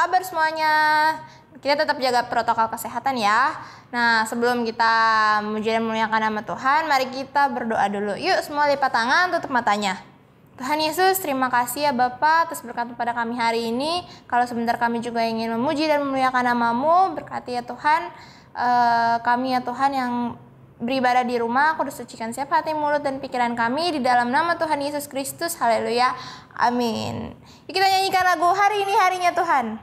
kabar semuanya? Kita tetap jaga protokol kesehatan ya. Nah, sebelum kita memuji dan memuliakan nama Tuhan, mari kita berdoa dulu. Yuk, semua lipat tangan, tutup matanya. Tuhan Yesus, terima kasih ya Bapa atas berkat pada kami hari ini. Kalau sebentar kami juga ingin memuji dan memuliakan nama-Mu, berkati ya Tuhan. Kami ya Tuhan yang beribadah di rumah, Kudus sucikan setiap hati, mulut, dan pikiran kami di dalam nama Tuhan Yesus Kristus. Haleluya. Amin. Yuk kita nyanyikan lagu Hari Ini Harinya Tuhan.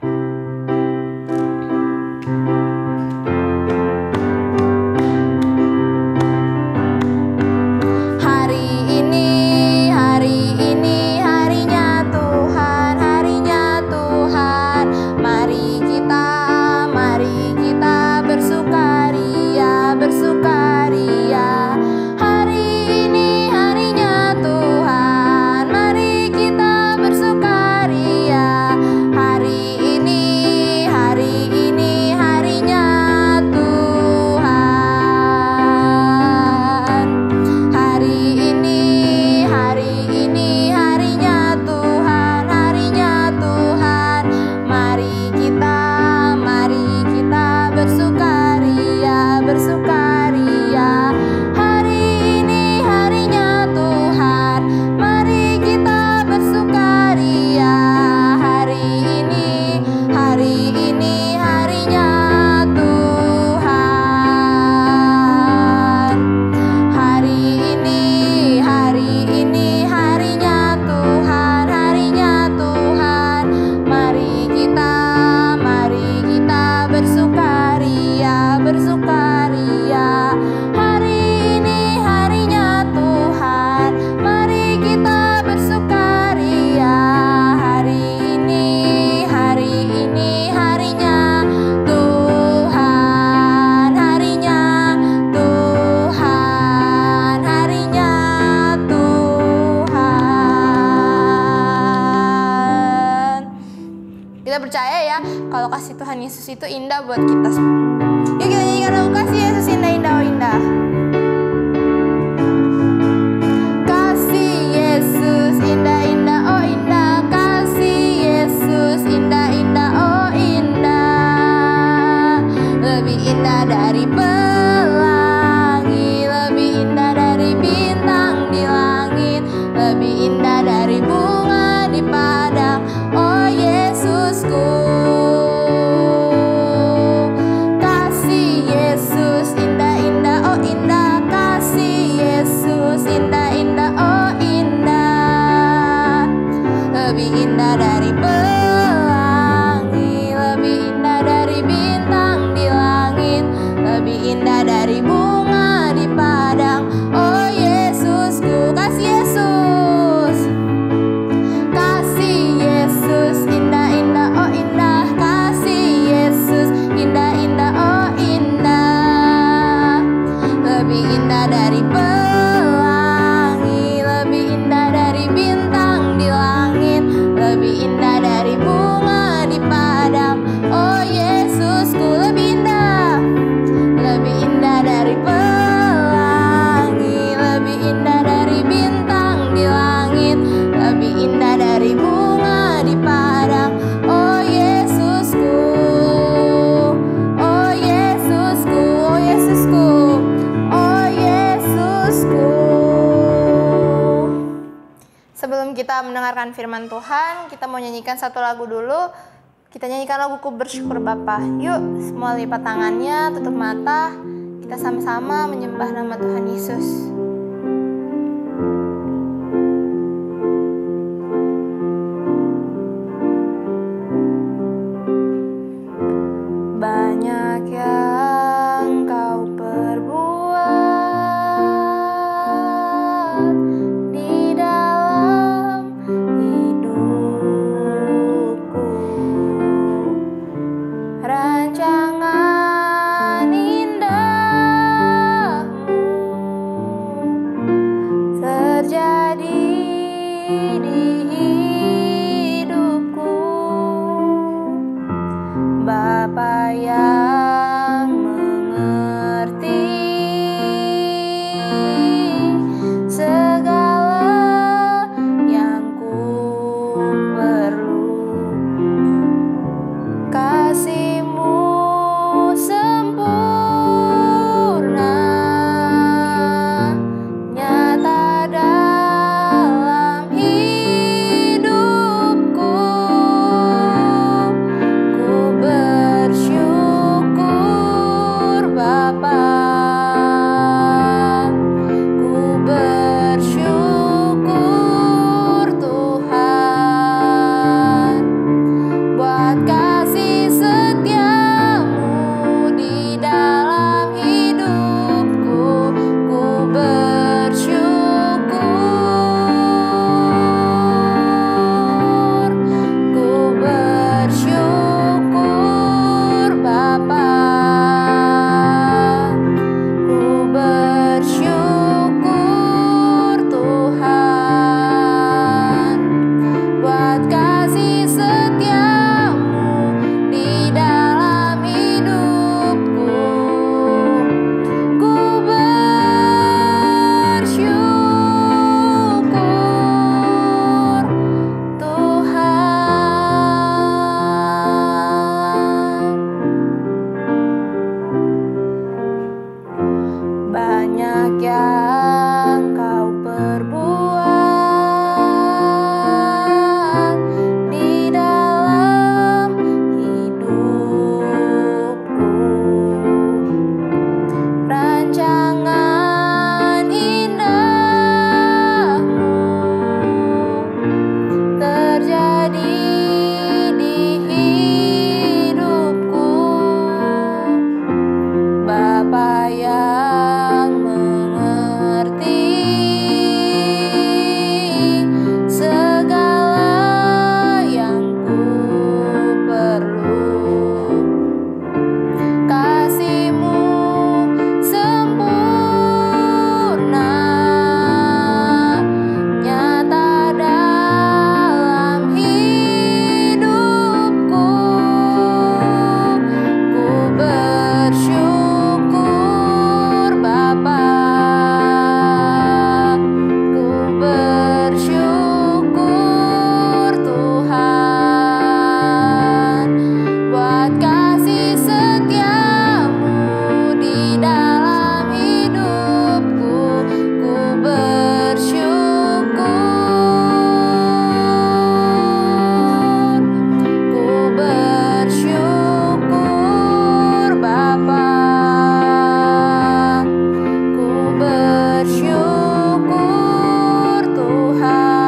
Percaya ya kalau kasih Tuhan Yesus itu indah buat kita semua. Yuk kita nyanyikan lagu kasih Yesus indah indah oh indah. Kasih Yesus indah indah oh indah. Kasih Yesus indah indah oh indah. Lebih indah dari pelangi, lebih indah dari bintang di langit, lebih indah dari bunga di padang. Oh Yesusku, kasih Yesus indah-indah oh indah, kasih Yesus indah-indah oh indah, lebih indah dari pelangi, lebih indah dari bintang di langit, lebih indah dari bunga di padang. Oh Yesusku, kasih Yesus, kasih Yesus indah-indah oh indah, kasih Yesus indah-indah oh indah, lebih indah dari pelangi, lebih indah dari bintang di langit, lebih indah dari bunga di padang. Oh Yesusku, lebih indah dari pelangi, lebih indah dari bintang di langit, lebih indah dari bunga di padang. Oh Yesusku, oh Yesusku, oh Yesusku, oh Yesusku. Sebelum kita mendengarkan firman Tuhan, kita mau nyanyikan satu lagu dulu. Kita nyanyikan lagu Ku Bersyukur Bapa. Yuk semua lipat tangannya, tutup mata. Kita sama-sama menyembah nama Tuhan Yesus. Banyak yang kau perbuat di dalam hidupku, rancangan indahmu yang kau perbuat di dalam hidupku. Rancangan indahmu terjadi di hidupku. Bapa yang mengerti segala yang ku perlu. Kasih-Mu sempurna nyata dalam hidupku. Ku bersyukur Bapa, ku bersyukur Tuhan buat kasih setia-Mu di dalam hidupku. Ku bersyukur Bapa, ku bersyukur Tuhan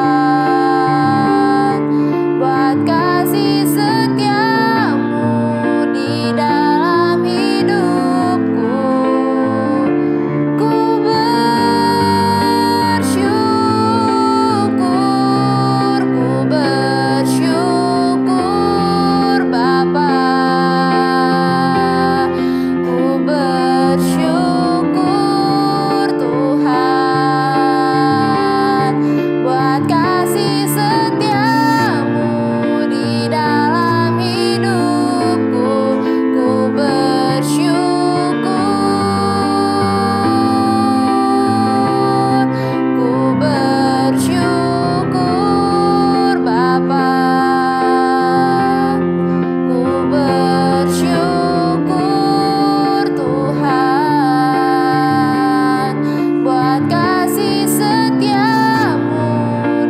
buat kasih setia-Mu di dalam hidupku. Ku bersyukur Bapa, ku bersyukur Tuhan buat kasih setia-Mu di dalam hidupku. Ku bersyukur Bapa, ku bersyukur Tuhan buat kasih setia-Mu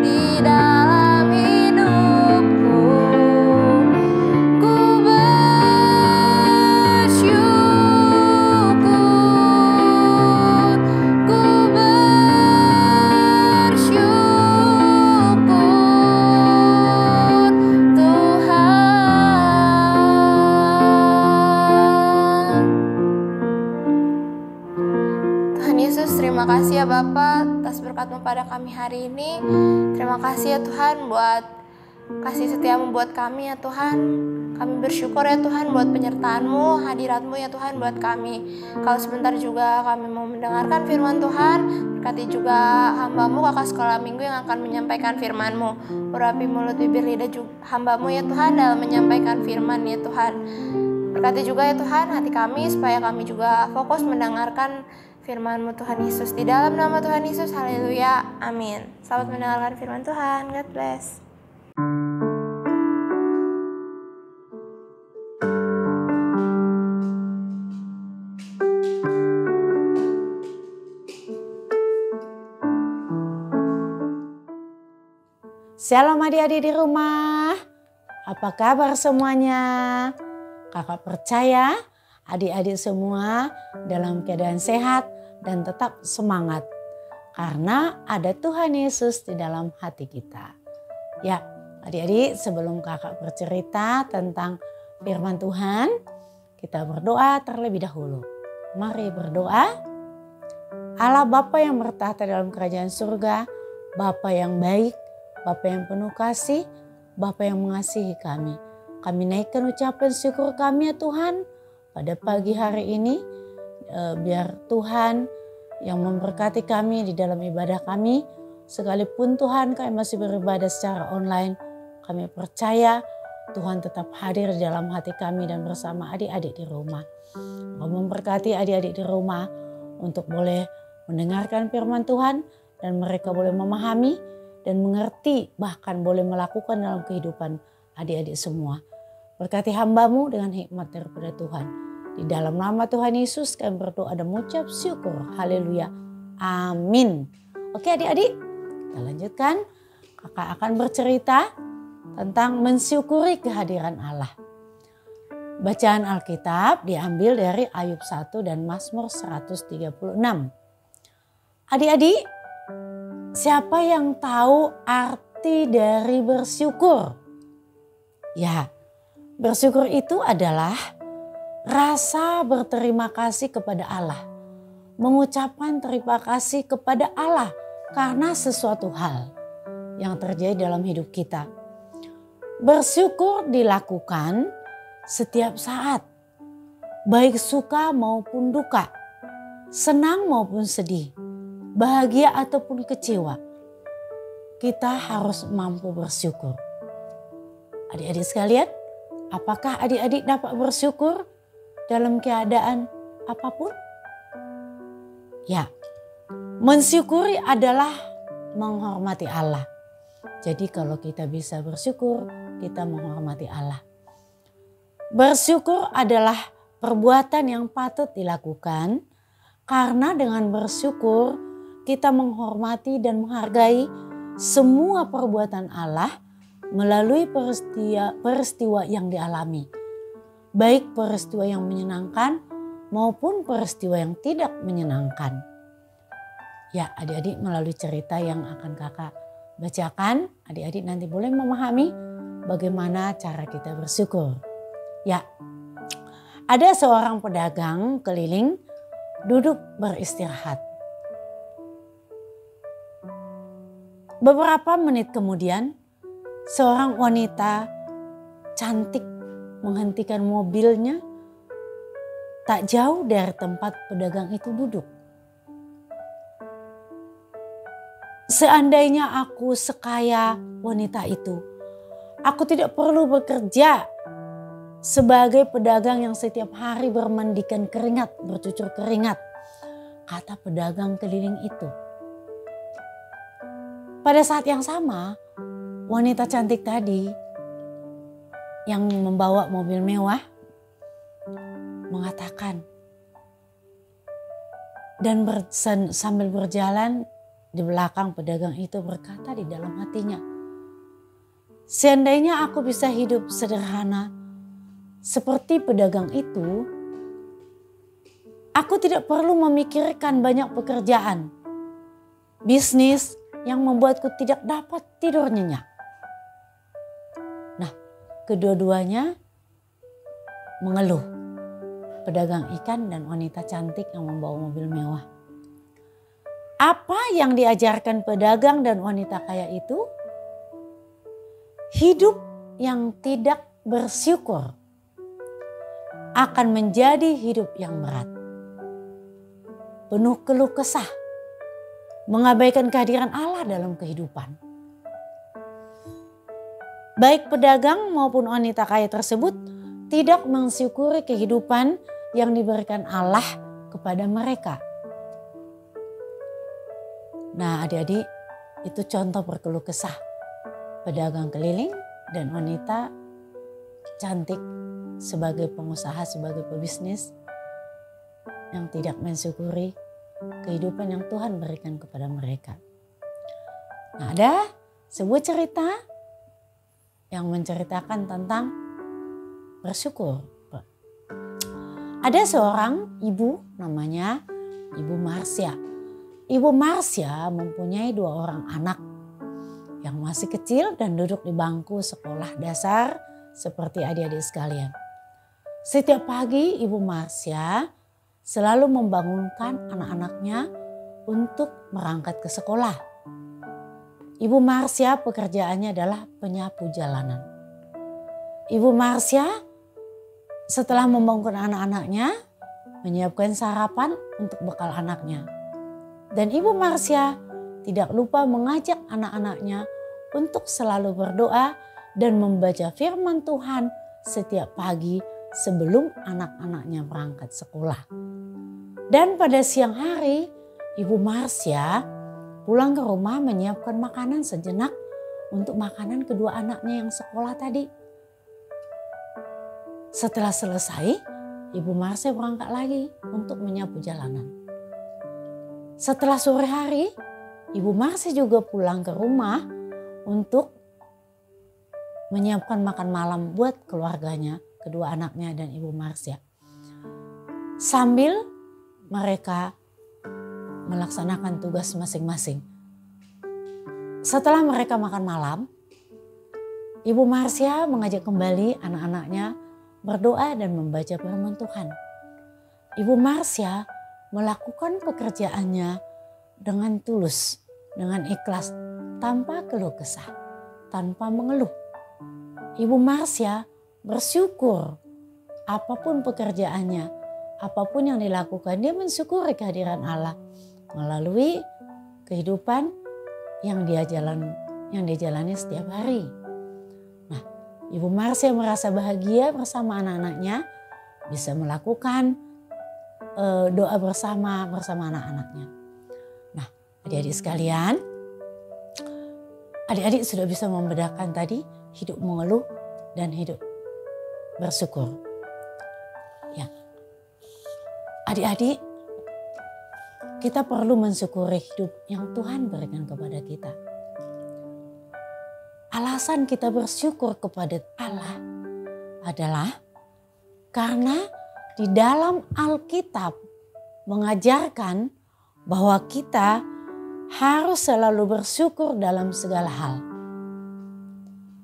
di dalam hidupku. Ku bersyukur, ku bersyukur Tuhan. Tuhan Yesus, terima kasih ya Bapa atas berkat-Mu pada kami hari ini. Terima kasih ya Tuhan buat kasih setia-Mu buat kami ya Tuhan. Kami bersyukur ya Tuhan buat penyertaan-Mu, hadirat-Mu ya Tuhan buat kami. Kalau sebentar juga kami mau mendengarkan firman Tuhan, berkati juga hamba-Mu kakak sekolah minggu yang akan menyampaikan firman-Mu. Urapi mulut bibir lidah hamba-Mu ya Tuhan dalam menyampaikan firman ya Tuhan. Berkati juga ya Tuhan hati kami supaya kami juga fokus mendengarkan firman-Mu Tuhan Yesus. Di dalam nama Tuhan Yesus, haleluya, amin. Selamat mendengarkan firman Tuhan, God bless. Shalom adik-adik di rumah, apa kabar semuanya? Kakak percaya adik-adik semua dalam keadaan sehat dan tetap semangat. Karena ada Tuhan Yesus di dalam hati kita. Ya adik-adik, sebelum kakak bercerita tentang firman Tuhan, kita berdoa terlebih dahulu. Mari berdoa. Allah Bapa yang bertahta dalam kerajaan surga, Bapa yang baik, Bapa yang penuh kasih, Bapa yang mengasihi kami. Kami naikkan ucapan syukur kami ya Tuhan pada pagi hari ini. Biar Tuhan yang memberkati kami di dalam ibadah kami. Sekalipun Tuhan kami masih beribadah secara online, kami percaya Tuhan tetap hadir di dalam hati kami dan bersama adik-adik di rumah. Kau memberkati adik-adik di rumah untuk boleh mendengarkan firman Tuhan dan mereka boleh memahami dan mengerti, bahkan boleh melakukan dalam kehidupan adik-adik semua. Berkati hamba-Mu dengan hikmat daripada Tuhan. Di dalam nama Tuhan Yesus kami berdoa dan mengucap syukur. Haleluya. Amin. Oke adik-adik, kita lanjutkan. Kakak akan bercerita tentang mensyukuri kehadiran Allah. Bacaan Alkitab diambil dari Ayub 1 dan Mazmur 136. Adik-adik, siapa yang tahu arti dari bersyukur? Ya, bersyukur itu adalah rasa berterima kasih kepada Allah. Mengucapkan terima kasih kepada Allah karena sesuatu hal yang terjadi dalam hidup kita. Bersyukur dilakukan setiap saat, baik suka maupun duka, senang maupun sedih, bahagia ataupun kecewa. Kita harus mampu bersyukur. Adik-adik sekalian, apakah adik-adik dapat bersyukur dalam keadaan apapun? Ya, mensyukuri adalah menghormati Allah. Jadi kalau kita bisa bersyukur, kita menghormati Allah. Bersyukur adalah perbuatan yang patut dilakukan karena dengan bersyukur kita menghormati dan menghargai semua perbuatan Allah melalui peristiwa yang dialami. Baik peristiwa yang menyenangkan maupun peristiwa yang tidak menyenangkan. Ya, adik-adik melalui cerita yang akan kakak bacakan, adik-adik nanti boleh memahami bagaimana cara kita bersyukur. Ya, ada seorang pedagang keliling duduk beristirahat. Beberapa menit kemudian, seorang wanita cantik menghentikan mobilnya tak jauh dari tempat pedagang itu duduk. Seandainya aku sekaya wanita itu, aku tidak perlu bekerja sebagai pedagang yang setiap hari bermandikan keringat, bercucur keringat, kata pedagang keliling itu. Pada saat yang sama, wanita cantik tadi yang membawa mobil mewah mengatakan, dan sambil berjalan di belakang pedagang itu berkata di dalam hatinya, seandainya aku bisa hidup sederhana seperti pedagang itu, aku tidak perlu memikirkan banyak pekerjaan, bisnis yang membuatku tidak dapat tidur nyenyak. Nah, kedua-duanya mengeluh, pedagang ikan dan wanita cantik yang membawa mobil mewah. Apa yang diajarkan pedagang dan wanita kaya itu? Hidup yang tidak bersyukur akan menjadi hidup yang berat, penuh keluh kesah, mengabaikan kehadiran Allah dalam kehidupan. Baik pedagang maupun wanita kaya tersebut tidak mensyukuri kehidupan yang diberikan Allah kepada mereka. Nah, adik-adik, itu contoh berkeluh kesah pedagang keliling dan wanita cantik sebagai pengusaha, sebagai pebisnis yang tidak mensyukuri kehidupan yang Tuhan berikan kepada mereka. Nah, ada sebuah cerita yang menceritakan tentang bersyukur. Ada seorang ibu namanya Ibu Marsya. Ibu Marsya mempunyai 2 orang anak yang masih kecil dan duduk di bangku sekolah dasar seperti adik-adik sekalian. Setiap pagi Ibu Marsya selalu membangunkan anak-anaknya untuk berangkat ke sekolah. Ibu Marsya pekerjaannya adalah penyapu jalanan. Ibu Marsya setelah membangunkan anak-anaknya, menyiapkan sarapan untuk bekal anaknya. Dan Ibu Marsya tidak lupa mengajak anak-anaknya untuk selalu berdoa dan membaca firman Tuhan setiap pagi sebelum anak-anaknya berangkat sekolah. Dan pada siang hari, Ibu Marsya pulang ke rumah menyiapkan makanan sejenak untuk makanan kedua anaknya yang sekolah tadi. Setelah selesai, Ibu Marsya berangkat lagi untuk menyapu jalanan. Setelah sore hari, Ibu Marsya juga pulang ke rumah untuk menyiapkan makan malam buat keluarganya, kedua anaknya dan Ibu Marsya. Sambil mereka melaksanakan tugas masing-masing. Setelah mereka makan malam, Ibu Marsya mengajak kembali anak-anaknya berdoa dan membaca firman Tuhan. Ibu Marsya melakukan pekerjaannya dengan tulus, dengan ikhlas, tanpa keluh kesah, tanpa mengeluh. Ibu Marsya bersyukur apapun pekerjaannya, apapun yang dilakukan, dia mensyukuri kehadiran Allah melalui kehidupan yang dia jalani setiap hari. Nah, Ibu Marsya merasa bahagia bersama anak-anaknya, bisa melakukan doa bersama anak-anaknya. Nah, adik-adik sekalian, adik-adik sudah bisa membedakan tadi hidup mengeluh dan hidup bersyukur. Ya, adik-adik, kita perlu mensyukuri hidup yang Tuhan berikan kepada kita. Alasan kita bersyukur kepada Allah adalah karena di dalam Alkitab mengajarkan bahwa kita harus selalu bersyukur dalam segala hal.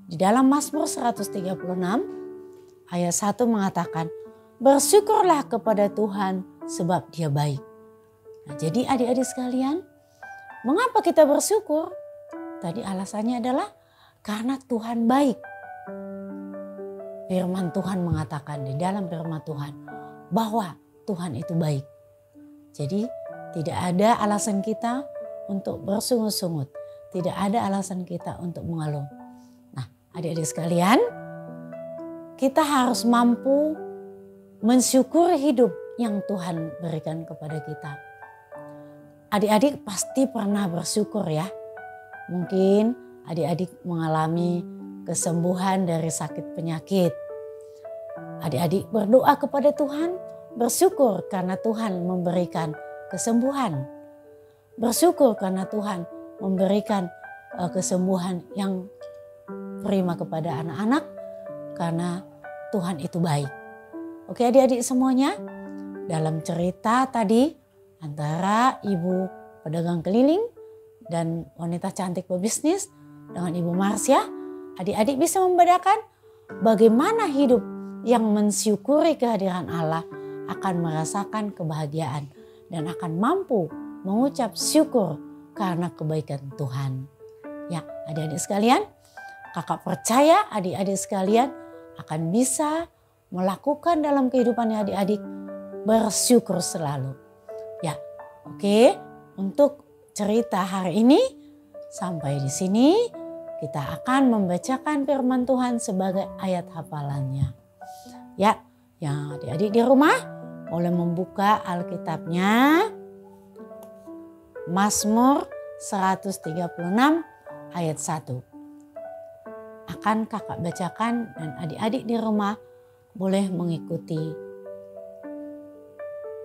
Di dalam Mazmur 136 ayat 1 mengatakan, bersyukurlah kepada Tuhan sebab Dia baik. Nah, jadi adik-adik sekalian, mengapa kita bersyukur? Tadi alasannya adalah karena Tuhan baik. Firman Tuhan mengatakan di dalam firman Tuhan bahwa Tuhan itu baik. Jadi tidak ada alasan kita untuk bersungut-sungut. Tidak ada alasan kita untuk mengeluh. Nah, adik-adik sekalian, kita harus mampu mensyukuri hidup yang Tuhan berikan kepada kita. Adik-adik pasti pernah bersyukur ya. Mungkin adik-adik mengalami kesembuhan dari sakit penyakit. Adik-adik berdoa kepada Tuhan, bersyukur karena Tuhan memberikan kesembuhan. Bersyukur karena Tuhan memberikan kesembuhan yang prima kepada anak-anak karena Tuhan itu baik. Oke adik-adik semuanya, dalam cerita tadi antara ibu pedagang keliling dan wanita cantik pebisnis dengan Ibu Marsya, adik-adik bisa membedakan bagaimana hidup yang mensyukuri kehadiran Allah akan merasakan kebahagiaan dan akan mampu mengucap syukur karena kebaikan Tuhan. Ya, adik-adik sekalian, kakak percaya adik-adik sekalian akan bisa melakukan dalam kehidupannya adik-adik bersyukur selalu. Ya, oke. Untuk cerita hari ini sampai di sini kita akan membacakan firman Tuhan sebagai ayat hafalannya. Ya, yang adik-adik di rumah boleh membuka Alkitabnya. Mazmur 136 ayat 1. Akan kakak bacakan dan adik-adik di rumah boleh mengikuti.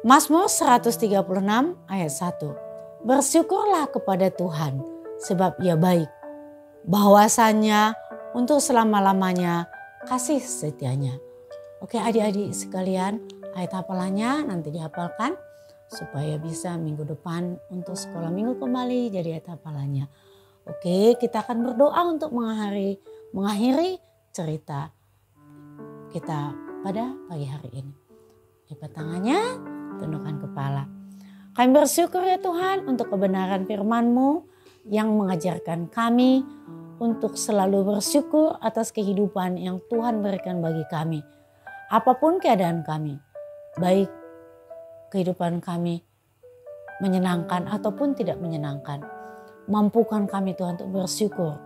Mazmur 136 ayat 1. Bersyukurlah kepada Tuhan sebab Ia baik. Bahwasannya untuk selama-lamanya kasih setianya. Oke adik-adik sekalian, ayat hafalannya nanti dihafalkan supaya bisa minggu depan untuk sekolah minggu kembali jadi ayat hafalannya. Oke, kita akan berdoa untuk mengakhiri cerita kita pada pagi hari ini. Lipat tangannya, tundukkan kepala. Kami bersyukur ya Tuhan untuk kebenaran firman-Mu yang mengajarkan kami untuk selalu bersyukur atas kehidupan yang Tuhan berikan bagi kami. Apapun keadaan kami, baik kehidupan kami menyenangkan ataupun tidak menyenangkan. Mampukan kami Tuhan untuk bersyukur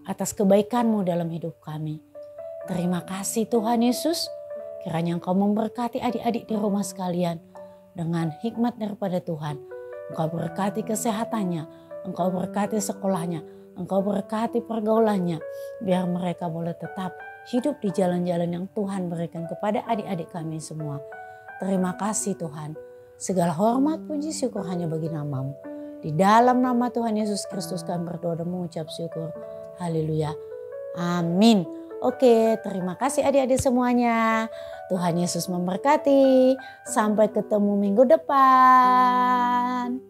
atas kebaikan-Mu dalam hidup kami. Terima kasih Tuhan Yesus, kiranya Engkau memberkati adik-adik di rumah sekalian dengan hikmat daripada Tuhan. Engkau berkati kesehatannya, Engkau berkati sekolahnya, Engkau berkati pergaulannya, biar mereka boleh tetap hidup di jalan-jalan yang Tuhan berikan kepada adik-adik kami semua. Terima kasih Tuhan. Segala hormat, puji, syukur hanya bagi nama-Mu. Di dalam nama Tuhan Yesus Kristus kami berdoa dan mengucap syukur. Haleluya. Amin. Oke, terima kasih adik-adik semuanya. Tuhan Yesus memberkati. Sampai ketemu minggu depan.